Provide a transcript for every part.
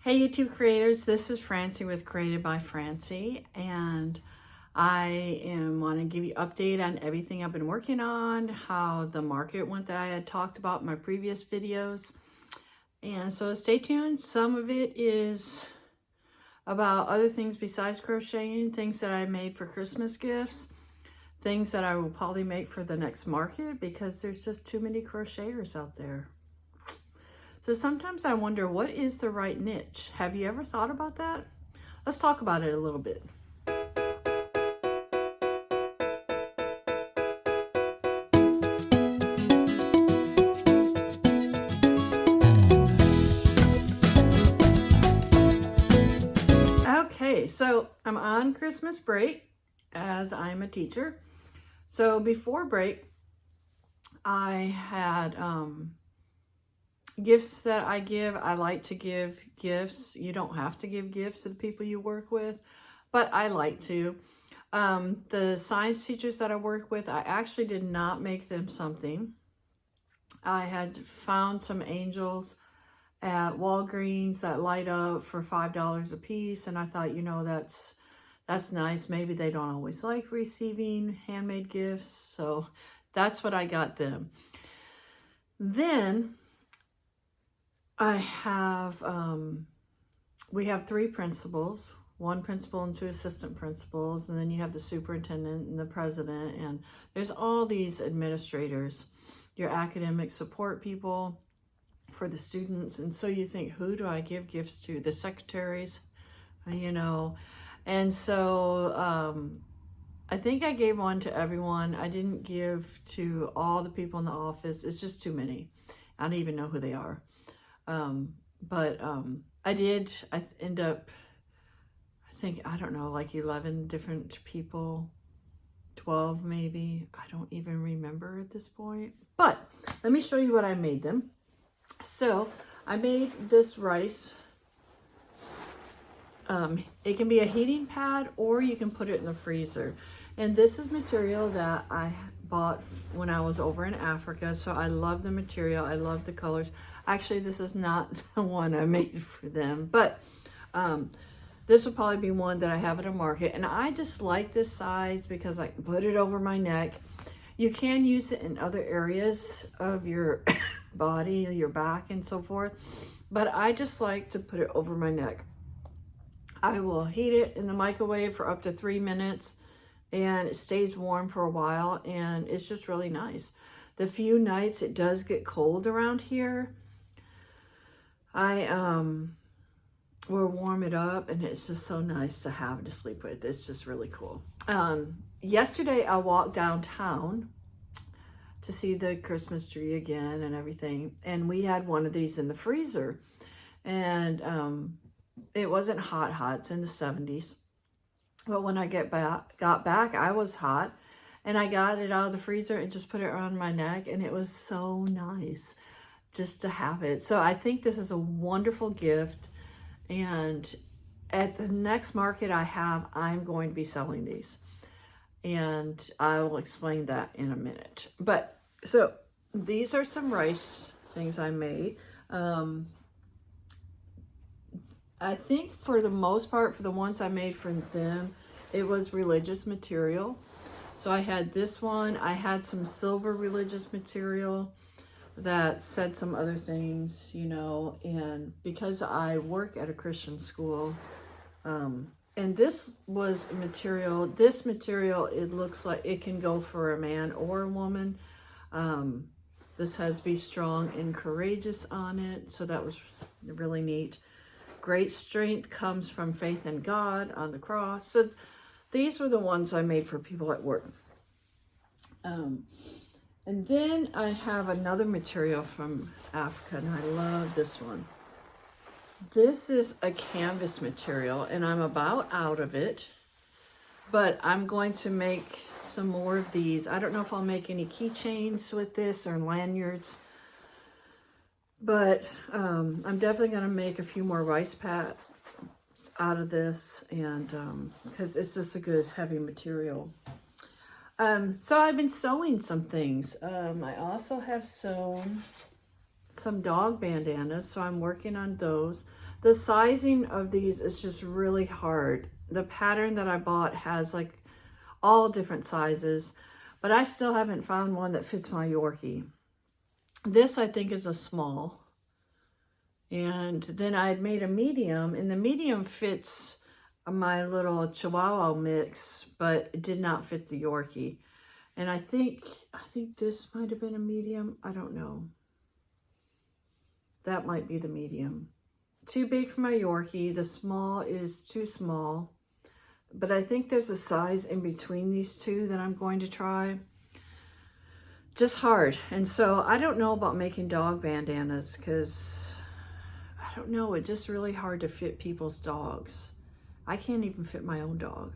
Hey YouTube creators, this is Francie with Created by Francie, and I want to give you an update on everything I've been working on, how the market went that I had talked about in my previous videos. And so stay tuned. Some of it is about other things besides crocheting, things that I made for Christmas gifts, things that I will probably make for the next market because there's just too many crocheters out there. So sometimes I wonder, what is the right niche? Have you ever thought about that? Let's talk about it a little bit. Okay, so I'm on Christmas break as I'm a teacher. So before break, I had gifts that I give. I like to give gifts. You don't have to give gifts to the people you work with, but I like to. The science teachers that I work with, I actually did not make them something. I had found some angels at Walgreens that light up for $5 a piece, and I thought, you know, that's nice. Maybe they don't always like receiving handmade gifts, so that's what I got them. Then I have we have 3 principals, 1 principal and 2 assistant principals, and then you have the superintendent and the president, and there's all these administrators, your academic support people for the students. And so you think, who do I give gifts to? The secretaries, you know. And so I think I gave one to everyone. I didn't give to all the people in the office. It's just too many. I don't even know who they are. I did. I end up, I think, I don't know, like 11 different people, 12 maybe. I don't even remember at this point. But let me show you what I made them. So I made this rice. It can be a heating pad or you can put it in the freezer. And this is material that I bought when I was over in Africa. So I love the material. I love the colors. Actually, this is not the one I made for them, but this will probably be one that I have at a market. And I just like this size because I can put it over my neck. You can use it in other areas of your body, your back and so forth, but I just like to put it over my neck. I will heat it in the microwave for up to 3 minutes and it stays warm for a while, and it's just really nice. The few nights it does get cold around here, I will warm it up, and it's just so nice to have to sleep with. It's just really cool. Yesterday I walked downtown to see the Christmas tree again and everything, and we had one of these in the freezer, and it wasn't hot. It's in the 70s, but when I got back, I was hot, and I got it out of the freezer and just put it around my neck, and it was so nice just to have it. So I think this is a wonderful gift, and at the next market I have, I'm going to be selling these, and I will explain that in a minute. But so these are some rice things I made. I think for the most part, for the ones I made for them, it was religious material. So I had this one. I had some silver religious material that said some other things, you know, and because I work at a Christian school, and this was material, it looks like it can go for a man or a woman. This has "Be Strong and Courageous" on it, so that was really neat. Great strength comes from faith in God on the cross. So these were the ones I made for people at work. And then I have another material from Africa, and I love this one. This is a canvas material, and I'm about out of it, but I'm going to make some more of these. I don't know if I'll make any keychains with this or lanyards, but I'm definitely going to make a few more rice pads out of this, and because it's just a good heavy material. So I've been sewing some things. I also have sewn some dog bandanas, so I'm working on those. The sizing of these is just really hard. The pattern that I bought has like all different sizes, but I still haven't found one that fits my Yorkie. This I think is a small. And then I had made a medium, and the medium fits my little Chihuahua mix, but it did not fit the Yorkie. And I think this might have been a medium. I don't know. That might be the medium. Too big for my Yorkie. The small is too small. But I think there's a size in between these two that I'm going to try. Just hard. And so I don't know about making dog bandanas because I don't know. It's just really hard to fit people's dogs. I can't even fit my own dog.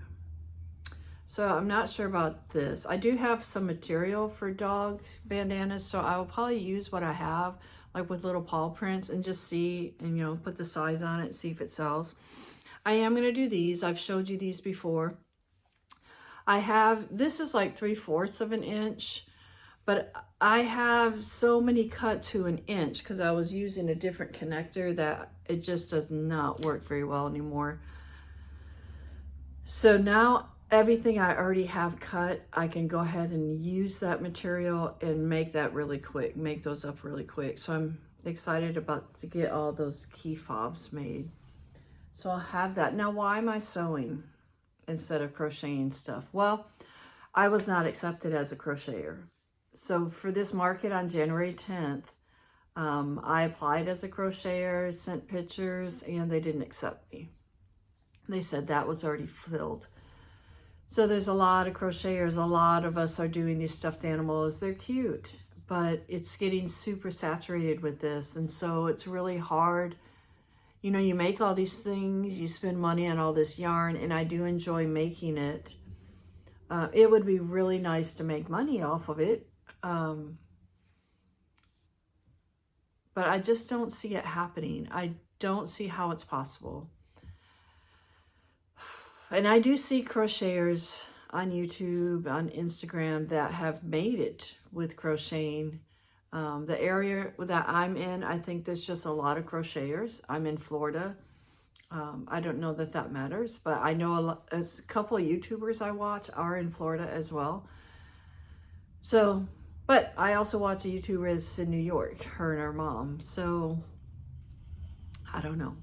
So I'm not sure about this. I do have some material for dog bandanas, so I will probably use what I have, like with little paw prints, and just see and, you know, put the size on it, see if it sells. I am going to do these. I've showed you these before. This is like 3/4 of an inch, but I have so many cut to an inch because I was using a different connector that it just does not work very well anymore. So now everything I already have cut, I can go ahead and use that material and make that really quick, make those up really quick. So I'm excited about to get all those key fobs made. So I'll have that. Now, why am I sewing instead of crocheting stuff? Well, I was not accepted as a crocheter. So for this market on January 10th, I applied as a crocheter, sent pictures, and they didn't accept me. They said that was already filled. So there's a lot of crocheters. A lot of us are doing these stuffed animals. They're cute, but it's getting super saturated with this. And so it's really hard. You know, you make all these things, you spend money on all this yarn, and I do enjoy making it. It would be really nice to make money off of it. But I just don't see it happening. I don't see how it's possible. And I do see crocheters on YouTube, on Instagram that have made it with crocheting. The area that I'm in, I think there's just a lot of crocheters. I'm in Florida. I don't know that that matters, but I know a couple of YouTubers I watch are in Florida as well. So, but I also watch a YouTuber that's in New York, her and her mom. So, I don't know.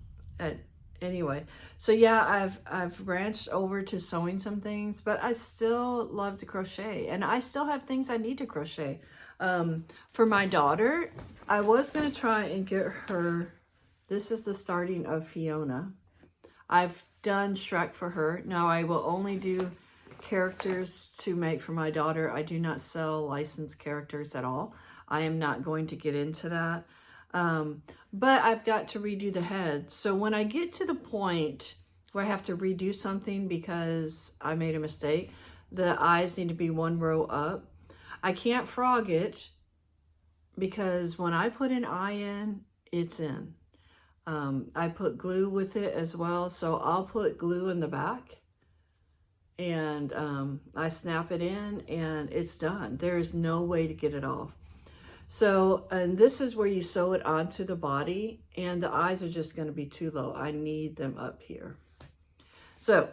Anyway, so yeah, I've branched over to sewing some things, but I still love to crochet, and I still have things I need to crochet. For my daughter, I was going to try and get her, this is the starting of Fiona. I've done Shrek for her. Now I will only do characters to make for my daughter. I do not sell licensed characters at all. I am not going to get into that. But I've got to redo the head. So when I get to the point where I have to redo something because I made a mistake, the eyes need to be one row up. I can't frog it because when I put an eye in, it's in. I put glue with it as well. So I'll put glue in the back and I snap it in and it's done. There is no way to get it off. So, and this is where you sew it onto the body, and the eyes are just going to be too low. I need them up here. So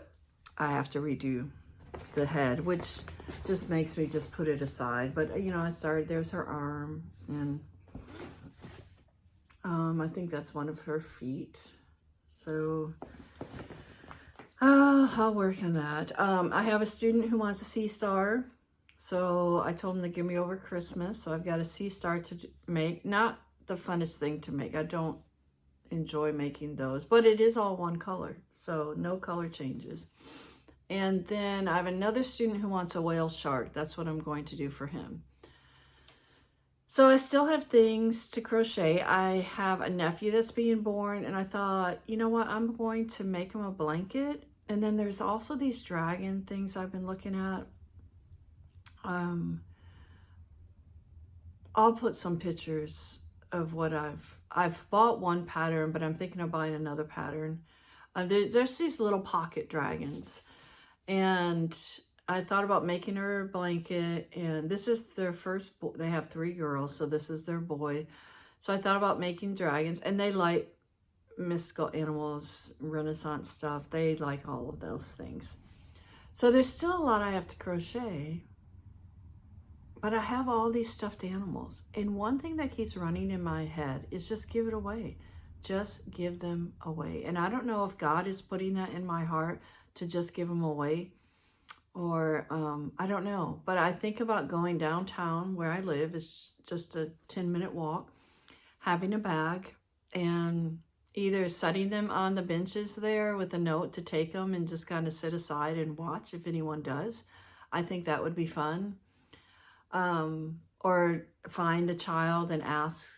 I have to redo the head, which just makes me just put it aside. But, you know, I started, there's her arm, and I think that's one of her feet. So I'll work on that. I have a student who wants a sea star. So I told him to give me over Christmas. So I've got a sea star to make. Not the funnest thing to make. I don't enjoy making those, but it is all one color. So no color changes. And then I have another student who wants a whale shark. That's what I'm going to do for him. So I still have things to crochet. I have a nephew that's being born, and I thought, you know what? I'm going to make him a blanket. And then there's also these dragon things I've been looking at. I'll put some pictures of what I've bought one pattern, but I'm thinking of buying another pattern. There's these little pocket dragons, and I thought about making her a blanket, and this is their first, they have 3 girls, so this is their boy. So I thought about making dragons, and they like mystical animals, Renaissance stuff. They like all of those things. So there's still a lot I have to crochet, but I have all these stuffed animals. And one thing that keeps running in my head is just give it away. Just give them away. And I don't know if God is putting that in my heart to just give them away, or I don't know. But I think about going downtown where I live. It's just a 10-minute walk, having a bag, and either setting them on the benches there with a note to take them and just kind of sit aside and watch if anyone does. I think that would be fun. Or find a child and ask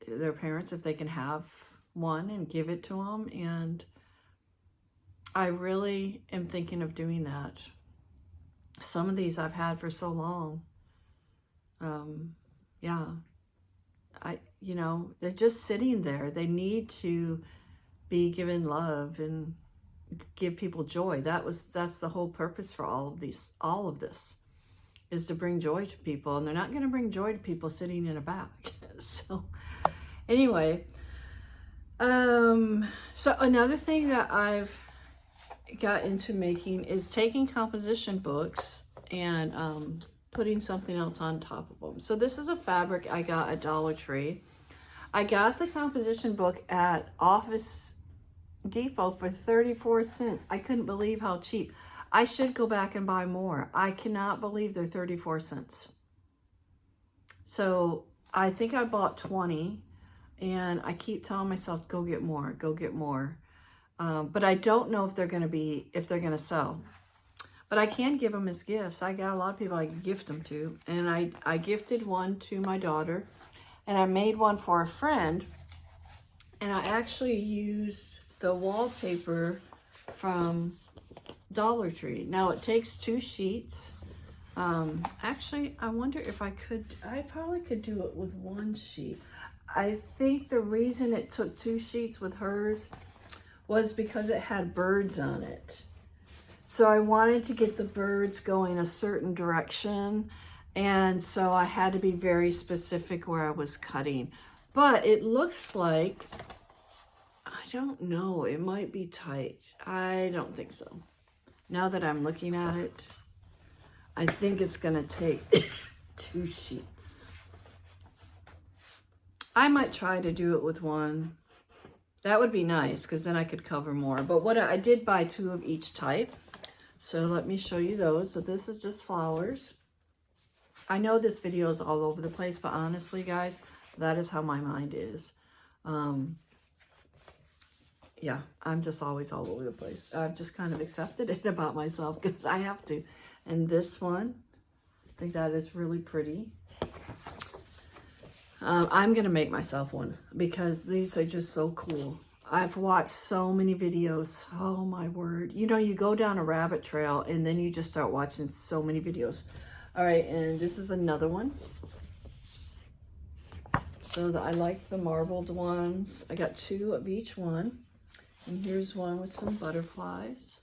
their parents if they can have one and give it to them. And I really am thinking of doing that. Some of these I've had for so long. Yeah. You know, they're just sitting there. They need to be given love and give people joy. That's the whole purpose for all of this is to bring joy to people, and they're not going to bring joy to people sitting in a bag. So anyway, so another thing that I've got into making is taking composition books and putting something else on top of them. So this is a fabric I got at Dollar Tree. I got the composition book at Office Depot for 34 cents. I couldn't believe how cheap. I should go back and buy more. I cannot believe they're 34 cents. So I think I bought 20, and I keep telling myself, go get more, go get more. But I don't know if they're going to sell. But I can give them as gifts. I got a lot of people I can gift them to. And I gifted one to my daughter, and I made one for a friend. And I actually used the wallpaper from Dollar Tree. Now it takes 2 sheets. Actually, I wonder if I probably could do it with 1 sheet. I think the reason it took 2 sheets with hers was because it had birds on it. So I wanted to get the birds going a certain direction, and so I had to be very specific where I was cutting. But it looks like, I don't know, it might be tight. I don't think so. Now that I'm looking at it, I think it's gonna take 2 sheets. I might try to do it with 1. That would be nice, because then I could cover more. But what I did buy 2 of each type. So let me show you those. So this is just flowers. I know this video is all over the place, but honestly, guys, that is how my mind is. Yeah, I'm just always all over the place. I've just kind of accepted it about myself because I have to. And this one, I think that is really pretty. I'm going to make myself one because these are just so cool. I've watched so many videos. Oh my word. You know, you go down a rabbit trail and then you just start watching so many videos. All right, and this is another one. So I like the marbled ones. I got 2 of each one. And here's one with some butterflies.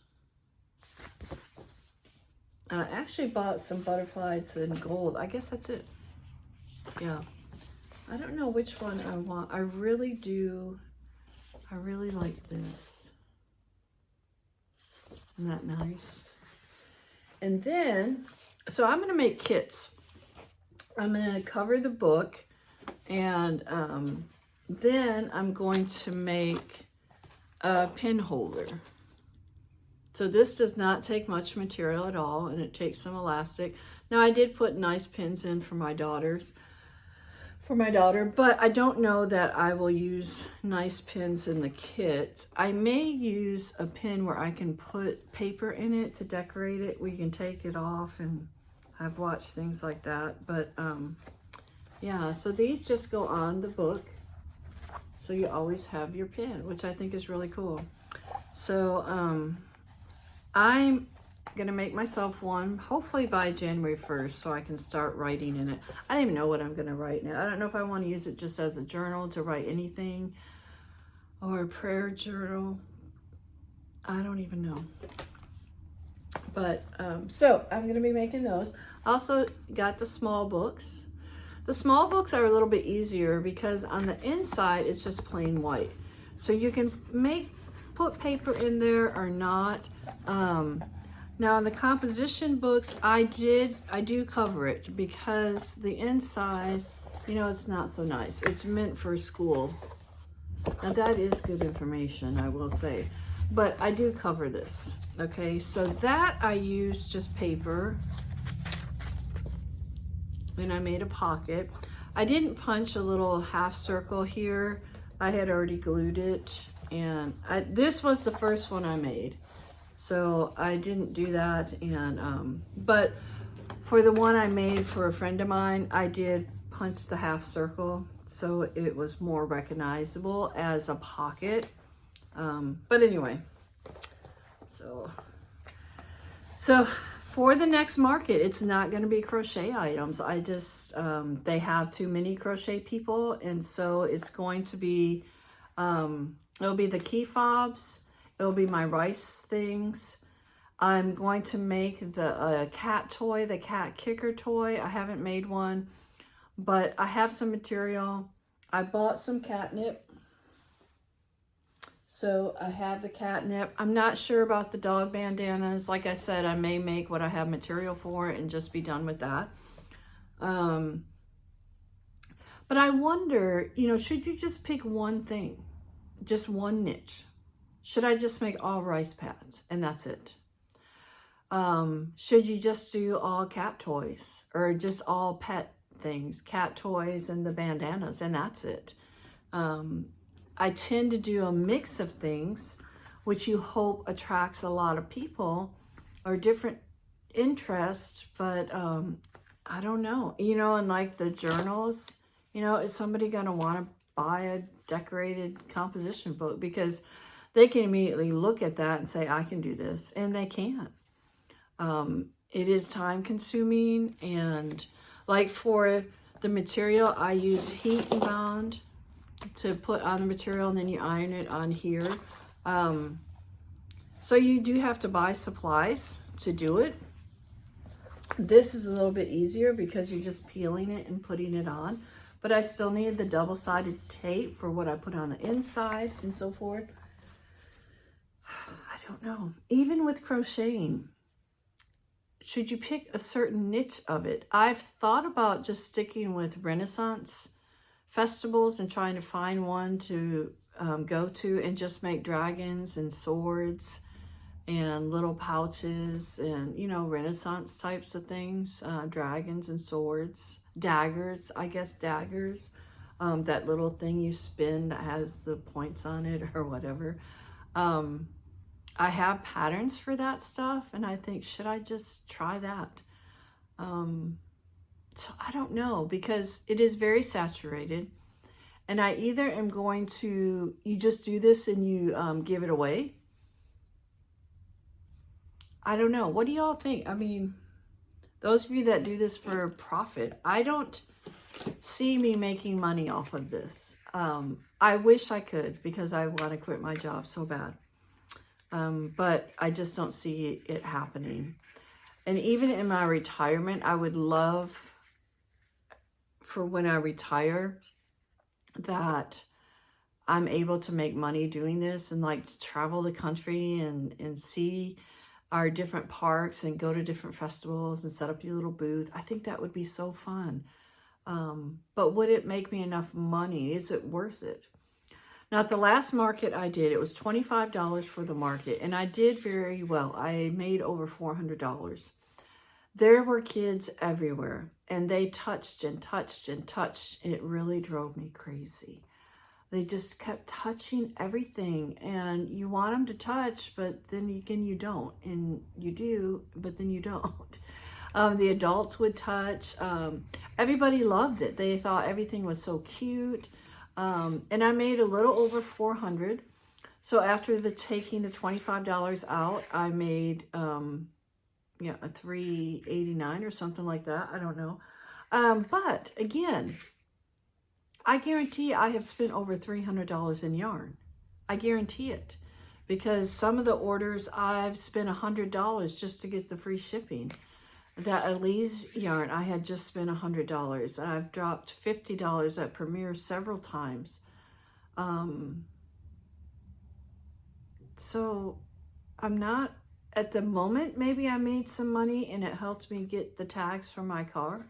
And I actually bought some butterflies in gold. I guess that's it. Yeah. I don't know which one I want. I really like this. Isn't that nice? And then, so I'm going to make kits. I'm going to cover the book, and then I'm going to make a pin holder. So this does not take much material at all, and it takes some elastic. Now I did put nice pins in for my daughter, but I don't know that I will use nice pins in the kit. I may use a pin where I can put paper in it to decorate it. We can take it off, and I've watched things like that. But yeah, so these just go on the book. So you always have your pin, which I think is really cool. So I'm gonna make myself one, hopefully by January 1st, so I can start writing in it. I don't even know what I'm gonna write now. I don't know if I want to use it just as a journal to write anything, or a prayer journal. I don't even know. But so I'm gonna be making those. Also got the small books. The small books are a little bit easier because on the inside it's just plain white. So you can put paper in there or not. Now in the composition books, I do cover it because the inside, you know, it's not so nice. It's meant for school. Now that is good information, I will say. But I do cover this, okay? So that I use just paper. And I made a pocket. I didn't punch a little half circle here. I had already glued it. And this was the first one I made. So I didn't do that. And but for the one I made for a friend of mine, I did punch the half circle. So it was more recognizable as a pocket. But anyway, so for the next market, it's not going to be crochet items. I just, they have too many crochet people. And so it's going to be, it'll be the key fobs. It'll be my rice things. I'm going to make the cat toy, the cat kicker toy. I haven't made one, but I have some material. I bought some catnip. So I have the catnip. I'm not sure about the dog bandanas. Like I said, I may make what I have material for and just be done with that. But I wonder, you know, should you just pick one thing? Just one niche? Should I just make all rice pads and that's it? Should you just do all cat toys or just all pet things, cat toys and the bandanas and that's it? I tend to do a mix of things, which you hope attracts a lot of people or different interests, but I don't know. You know, and like the journals, you know, is somebody going to want to buy a decorated composition book? Because they can immediately look at that and say, I can do this, and they can't. It is time consuming, and like for the material, I use heat and bound to put on the material, and then you iron it on here. So you do have to buy supplies to do it. This is a little bit easier because you're just peeling it and putting it on, but I still need the double-sided tape for what I put on the inside and so forth. I don't know. Even with crocheting, should you pick a certain niche of it? I've thought about just sticking with Renaissance festivals and trying to find one to go to and just make dragons and swords and little pouches and, you know, Renaissance types of things, dragons and swords, daggers, I guess daggers, that little thing you spin that has the points on it or whatever. I have patterns for that stuff, and I think, should I just try that? So I don't know, because it is very saturated, and I either am going to, you just do this and you give it away. I don't know. What do y'all think? I mean, those of you that do this for profit, I don't see me making money off of this. I wish I could, because I want to quit my job so bad. But I just don't see it happening. And even in my retirement, I would love for when I retire that I'm able to make money doing this and like to travel the country and see our different parks and go to different festivals and set up your little booth. I think that would be so fun. But would it make me enough money? Is it worth it? Now, at the last market I did, it was $25 for the market, and I did very well. I made over $400. There were kids everywhere, and they touched and touched and touched. It really drove me crazy. They just kept touching everything, and you want them to touch, but then again, you don't, and you do, but then you don't. The adults would touch. Everybody loved it. They thought everything was so cute. And I made a little over 400. So after taking the $25 out, I made, yeah, a $3.89 or something like that. I don't know. But again, I guarantee I have spent over $300 in yarn. I guarantee it, because some of the orders I've spent $100 just to get the free shipping. that Elise yarn, I had just spent $100, and I've dropped $50 at Premier several times. So I'm not, at the moment, maybe I made some money and it helped me get the tags for my car.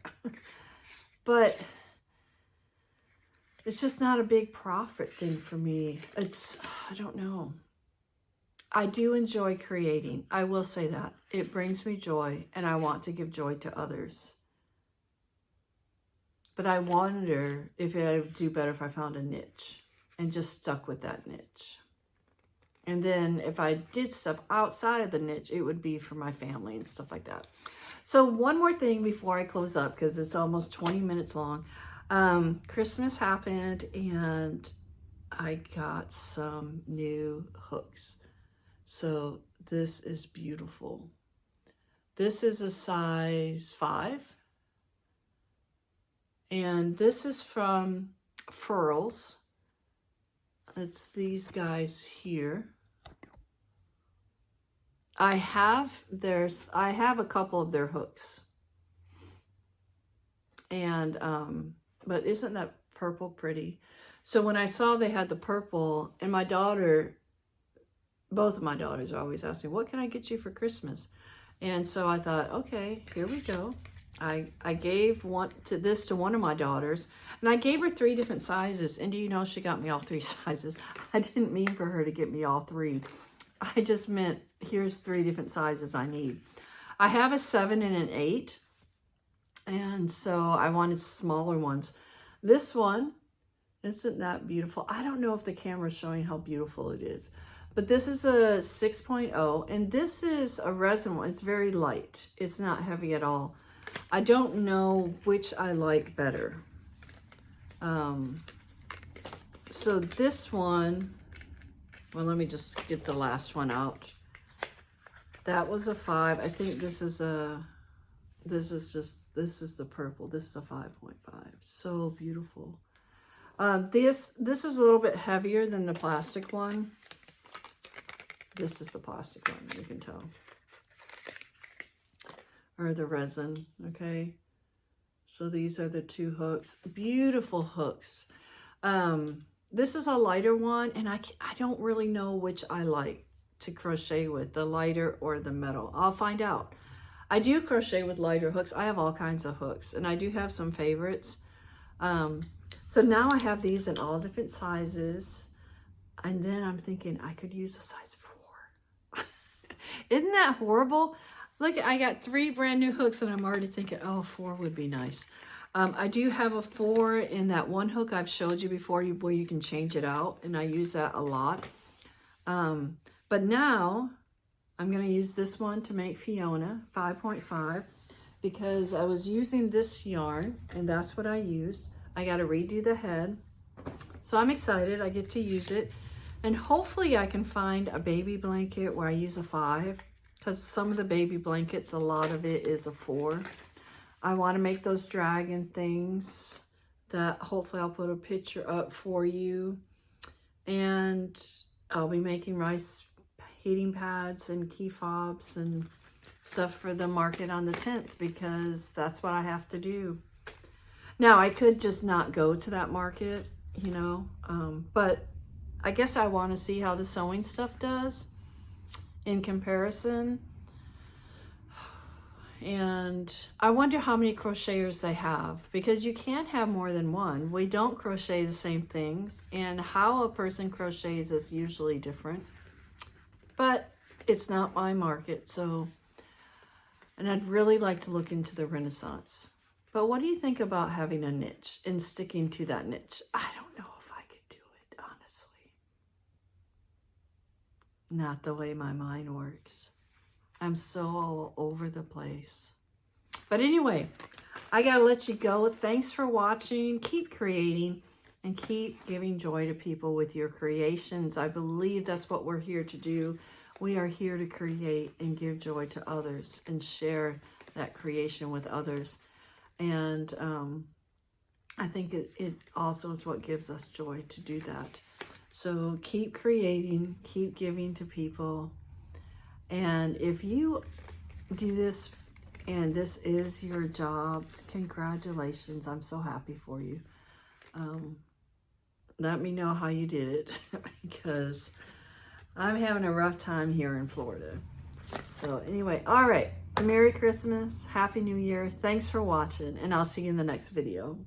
But it's just not a big profit thing for me. It's, I don't know. I do enjoy creating. I will say that. It brings me joy, and I want to give joy to others. But I wonder if I would do better if I found a niche and just stuck with that niche. And then if I did stuff outside of the niche, it would be for my family and stuff like that. So one more thing before I close up, because it's almost 20 minutes long. Christmas happened, and I got some new hooks. So this is beautiful. This is a size 5. And this is from Furls. It's these guys here. I have a couple of their hooks. And but isn't that purple pretty? So when I saw they had the purple, and my daughter, both of my daughters are always asking, what can I get you for Christmas? And so I thought, okay, here we go. I gave this to one of my daughters, and I gave her 3 different sizes. And do you know, she got me all 3 sizes. I didn't mean for her to get me all 3. I just meant, here's 3 different sizes I need. I have a 7 and an 8. And so I wanted smaller ones. This one, isn't that beautiful? I don't know if the camera's showing how beautiful it is. But this is a 6.0, and this is a resin one. It's very light. It's not heavy at all. I don't know which I like better. So this one, well, let me just get the last one out. That was a 5. I think this is the purple. This is a 5.5. So beautiful. This is a little bit heavier than the plastic one. This is the plastic one, you can tell. Or the resin, okay? So these are the 2 hooks. Beautiful hooks. This is a lighter one, and I don't really know which I like to crochet with, the lighter or the metal. I'll find out. I do crochet with lighter hooks. I have all kinds of hooks, and I do have some favorites. So now I have these in all different sizes. And then I'm thinking I could use a size 4. Isn't that horrible? Look, I got 3 brand new hooks, and I'm already thinking, oh, 4 would be nice. I do have a 4 in that one hook I've showed you before, where you can change it out, and I use that a lot. But now I'm going to use this one to make Fiona 5.5, because I was using this yarn, and that's what I used. I got to redo the head. So I'm excited. I get to use it. And hopefully I can find a baby blanket where I use a 5, because some of the baby blankets, a lot of it is a 4. I want to make those dragon things that hopefully I'll put a picture up for you. And I'll be making rice heating pads and key fobs and stuff for the market on the 10th, because that's what I have to do. Now, I could just not go to that market, you know, but I guess I want to see how the sewing stuff does in comparison. And I wonder how many crocheters they have, because you can't have more than one. We don't crochet the same things, and how a person crochets is usually different. But it's not my market, so, and I'd really like to look into the Renaissance. But what do you think about having a niche and sticking to that niche? I don't know if I could do it, honestly. Not the way my mind works. I'm so all over the place. But anyway, I gotta let you go. Thanks for watching. Keep creating and keep giving joy to people with your creations. I believe that's what we're here to do. We are here to create and give joy to others and share that creation with others. And I think it also is what gives us joy to do that. So keep creating, keep giving to people. And if you do this And this is your job. Congratulations. I'm so happy for you. Let me know how you did it because I'm having a rough time here in Florida. So anyway, all right. Merry Christmas. Happy New Year. Thanks for watching, and I'll see you in the next video.